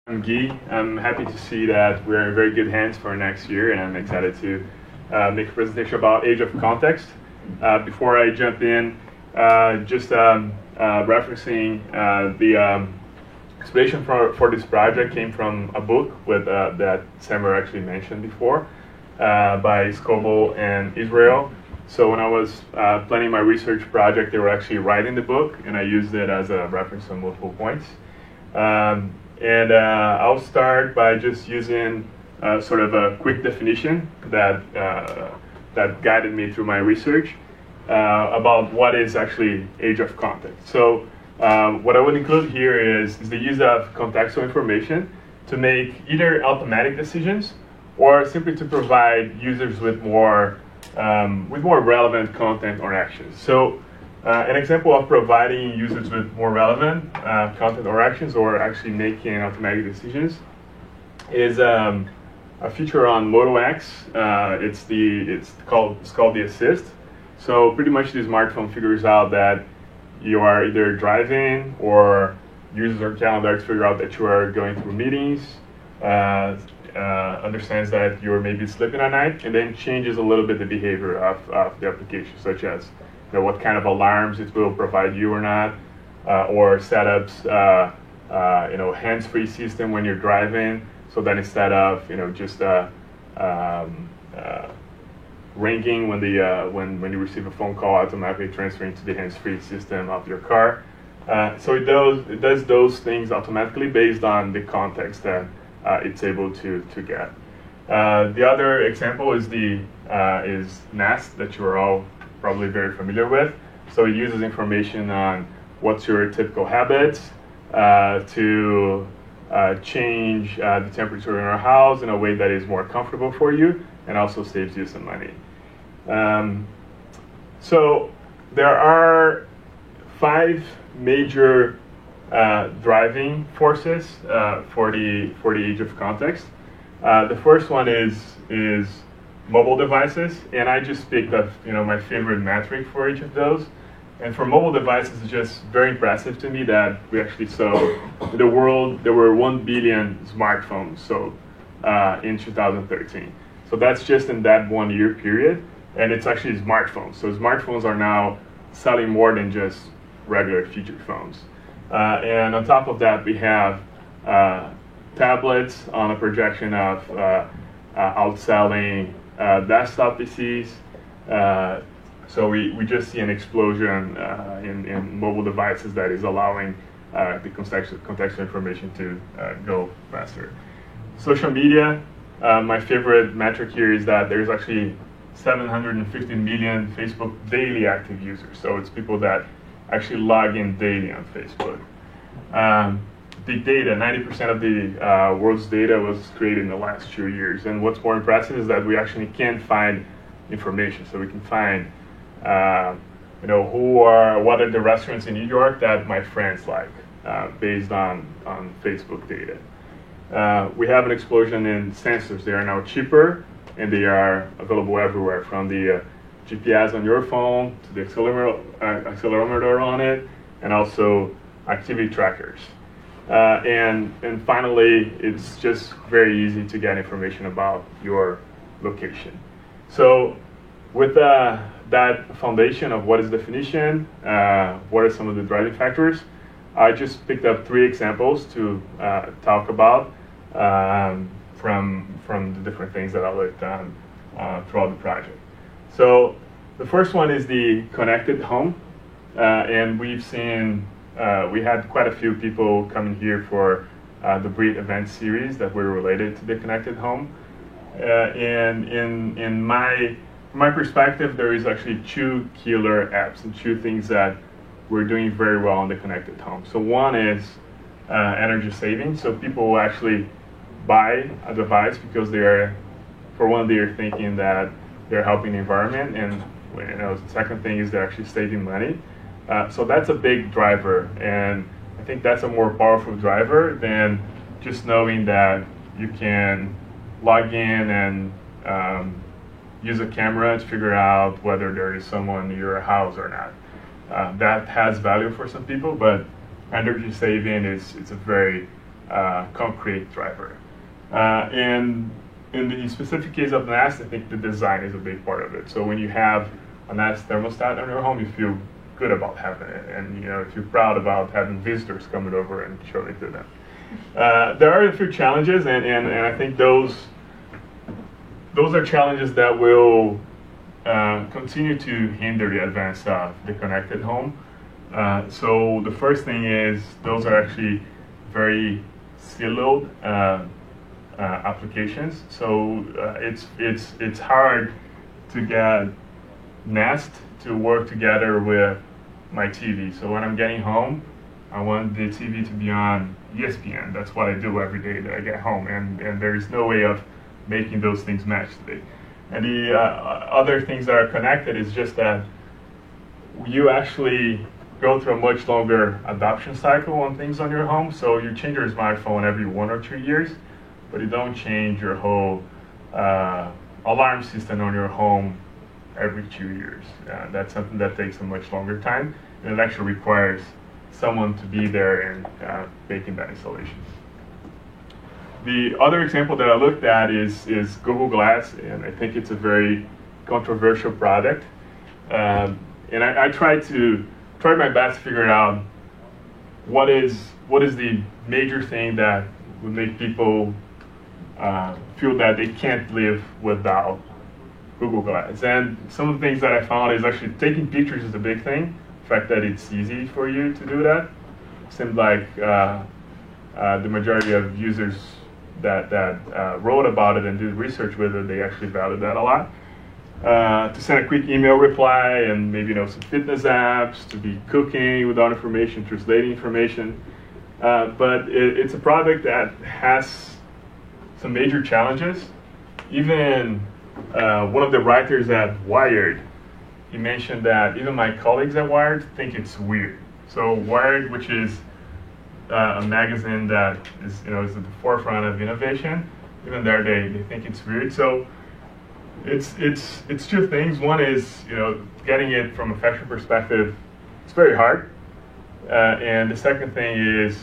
I'm Guy. I'm happy to see that we're in very good hands for next year, and I'm excited to make a presentation about Age of Context. Before I jump in, just referencing the inspiration for this project came from a book that Samer actually mentioned before by Scoble and Israel. So when I was planning my research project, they were actually writing the book, and I used it as a reference on multiple points. I'll start by just using sort of a quick definition that guided me through my research about what is actually age of context. So what I would include here is the use of contextual information to make either automatic decisions or simply to provide users with more relevant content or actions. So an example of providing users with more relevant content or actions, or actually making automatic decisions, is a feature on Moto X. It's called the Assist. So pretty much the smartphone figures out that you are either driving, or uses our calendar to figure out that you are going through meetings, understands that you're maybe sleeping at night, and then changes a little bit the behavior of the application, such as what kind of alarms it will provide you or not, or setups, hands-free system when you're driving, so that instead of just ringing when you receive a phone call, automatically transferring to the hands-free system of your car. So it does those things automatically based on the context that it's able to get. The other example is Nest, that you are all probably very familiar with. So it uses information on what's your typical habits to change the temperature in our house in a way that is more comfortable for you and also saves you some money. So there are 5 major driving forces for the age of context. The first one is mobile devices, and I just picked up my favorite metric for each of those. And for mobile devices, it's just very impressive to me that we actually saw in the world there were 1 billion smartphones sold in 2013. So that's just in that 1 year period, and it's actually smartphones. So smartphones are now selling more than just regular featured phones. And on top of that, we have tablets on a projection of outselling desktop PCs. So we just see an explosion in mobile devices that is allowing the contextual information to go faster. Social media, my favorite metric here is that there's actually 750 million Facebook daily active users. So it's people that actually log in daily on Facebook. Big data, 90% of the world's data was created in the last 2 years. And what's more impressive is that we actually can find information. So we can find, what are the restaurants in New York that my friends like, based on Facebook data. We have an explosion in sensors. They are now cheaper, and they are available everywhere, from the GPS on your phone to the accelerometer on it, and also activity trackers. And finally, it's just very easy to get information about your location. So with that foundation of what is definition, what are some of the driving factors, I just picked up 3 examples to talk about from the different things that I looked on throughout the project. So the first one is the connected home, and we've seen we had quite a few people coming here for the BREED event series that were related to the connected home. And in my perspective, there is actually 2 killer apps and 2 things that we're doing very well in the connected home. So one is energy saving. So people will actually buy a device because they're thinking that they're helping the environment, and the second thing is they're actually saving money. So that's a big driver, and I think that's a more powerful driver than just knowing that you can log in and use a camera to figure out whether there is someone near your house or not. That has value for some people, but energy saving it's a very concrete driver. And in the specific case of Nest, I think the design is a big part of it. So when you have a Nest thermostat in your home, you feel good about having it, and if you're proud about having visitors coming over and showing it to them. There are a few challenges, and I think those are challenges that will continue to hinder the advance of the connected home. So the first thing is those are actually very siloed applications. So it's hard to get Nest to work together with my TV. So when I'm getting home, I want the TV to be on ESPN. That's what I do every day that I get home, and there's no way of making those things match today. And the other things that are connected is just that you actually go through a much longer adoption cycle on things on your home. So you change your smartphone every 1 or 2 years, but you don't change your whole alarm system on your home every 2 years. That's something that takes a much longer time, and it actually requires someone to be there and making that installation. The other example that I looked at is Google Glass, and I think it's a very controversial product. And I tried my best to figure out what is the major thing that would make people feel that they can't live without Google Glass. And some of the things that I found is actually taking pictures is a big thing. The fact that it's easy for you to do that. Seemed like the majority of users that wrote about it and did research with it, they actually valued that a lot. To send a quick email reply, and maybe some fitness apps, to be cooking without information, translating information. But it's a product that has some major challenges. Even one of the writers at Wired, he mentioned that even my colleagues at Wired think it's weird. So Wired, which is a magazine that is at the forefront of innovation, even there they think it's weird. So it's two things. One is getting it from a fashion perspective, it's very hard, and the second thing is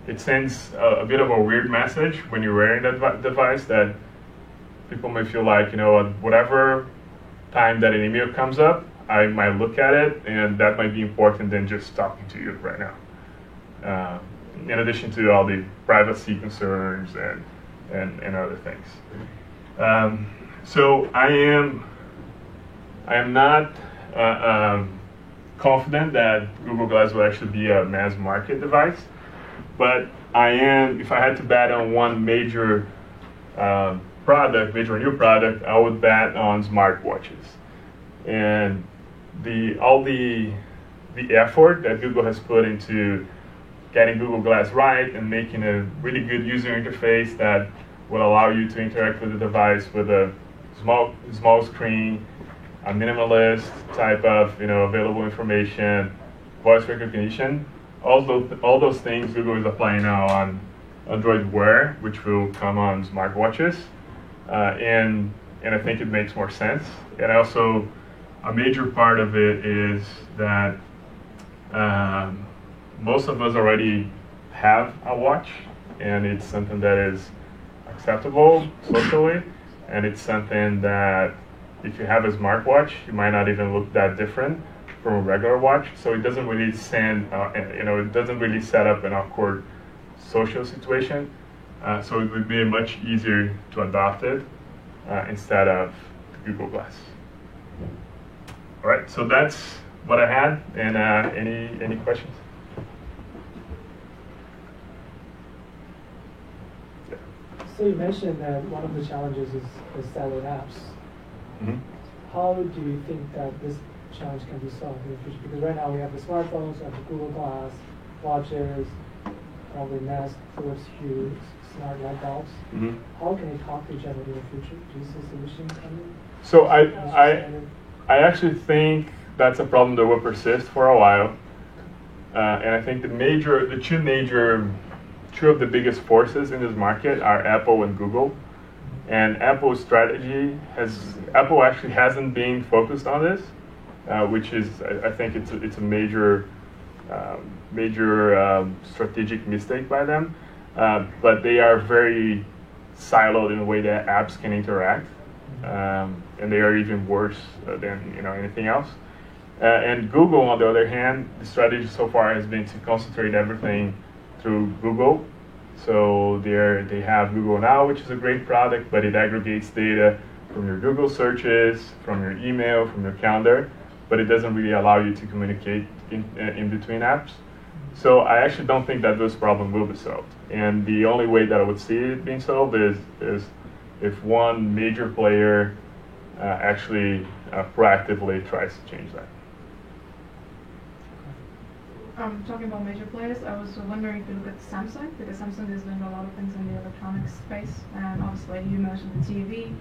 it sends a bit of a weird message when you're wearing that device, that people may feel like whatever time that an email comes up, I might look at it, and that might be important than just talking to you right now. In addition to all the privacy concerns and other things. So I am not confident that Google Glass will actually be a mass market device, but I am. If I had to bet on one major new product, I would bet on smartwatches, and all the effort that Google has put into getting Google Glass right and making a really good user interface that will allow you to interact with the device with a small screen, a minimalist type of available information, voice recognition. All those things Google is applying now on Android Wear, which will come on smartwatches, and I think it makes more sense. And also, a major part of it is that most of us already have a watch, and it's something that is acceptable socially, and it's something that if you have a smartwatch, you might not even look that different from a regular watch. So it doesn't really it doesn't really set up an awkward social situation. So it would be much easier to adopt it instead of Google Glass. All right, so that's what I had. And any questions? So you mentioned that one of the challenges is siloed apps. Mm-hmm. How do you think that this challenge can be solved in the future? Because right now we have the smartphones, we have the Google Glass, watches, probably Nest, Philips Hue, smart light bulbs. Mm-hmm. How can they talk to each other in the future? Do you see a solution coming? So I actually think that's a problem that will persist for a while. And I think two of the biggest forces in this market are Apple and Google. And Apple's strategy Apple actually hasn't been focused on this, which is, I think it's a major strategic mistake by them. but they are very siloed in the way that apps can interact, and they are even worse than anything else. And Google, on the other hand, the strategy so far has been to concentrate everything through Google. So they have Google Now, which is a great product, but it aggregates data from your Google searches, from your email, from your calendar, but it doesn't really allow you to communicate in between apps. So I actually don't think that this problem will be solved. And the only way that I would see it being solved is if one major player actually proactively tries to change that. Talking about major players, I was wondering if you look at Samsung, because Samsung is doing a lot of things in the electronics space, and obviously you mentioned the TV.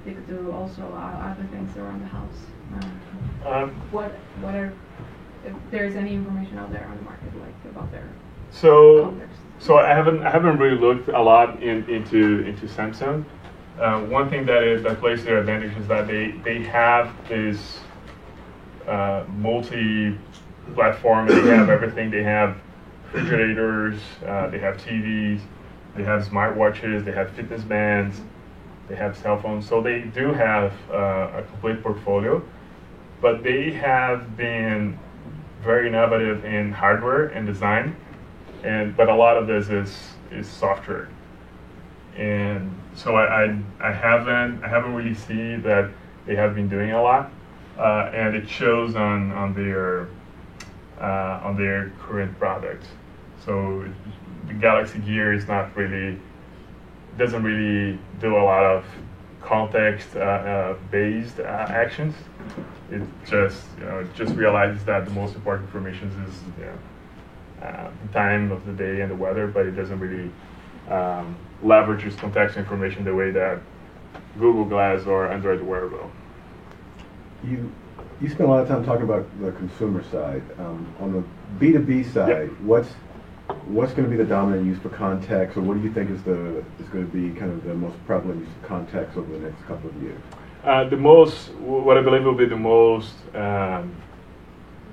They could do also other things around the house. If there's any information out there on the market, like about their context? So I haven't really looked a lot into Samsung. One thing that plays to their advantage is that they have this multi-platform. They have everything. They have refrigerators. They have TVs. They have smartwatches. They have fitness bands. They have cell phones. So they do have a complete portfolio. But they have been very innovative in hardware and design, but a lot of this is software. And so I haven't really seen that they have been doing a lot, and it shows on their current product. So the Galaxy Gear is doesn't really do a lot of context based actions. It just realizes that the most important information is the time of the day and the weather, but it doesn't really leverage its context information the way that Google Glass or Android Wear will. You spend a lot of time talking about the consumer side. On the B2B side, yep. What's going to be the dominant use for contacts, or what do you think is going to be kind of the most prevalent use of contacts over the next couple of years? What I believe will be the most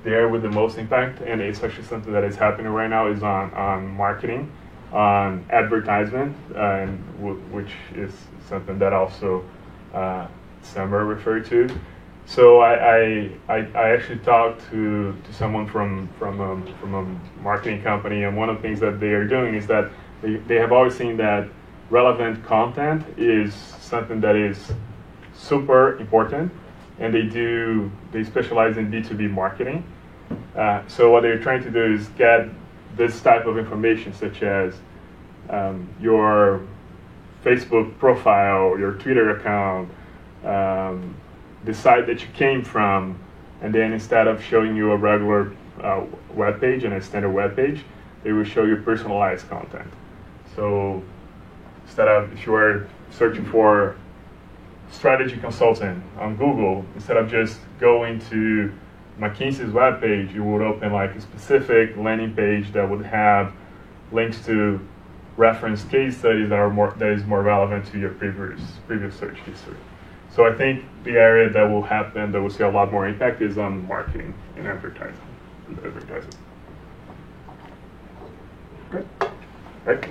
there with the most impact, and it's actually something that is happening right now, is on marketing, on advertisement, and which is something that also Summer referred to. So I actually talked to someone from a marketing company, and one of the things that they are doing is that they have always seen that relevant content is something that is super important, and they specialize in B2B marketing. So what they're trying to do is get this type of information, such as your Facebook profile, your Twitter account, the site that you came from, and then instead of showing you a regular web page and a standard web page, they will show you personalized content. So instead of, if you were searching for strategy consultant on Google, instead of just going to McKinsey's web page, you would open like a specific landing page that would have links to reference case studies that is more relevant to your previous search history. So I think the area that will happen, that will see a lot more impact, is on marketing and advertising. Good. Right?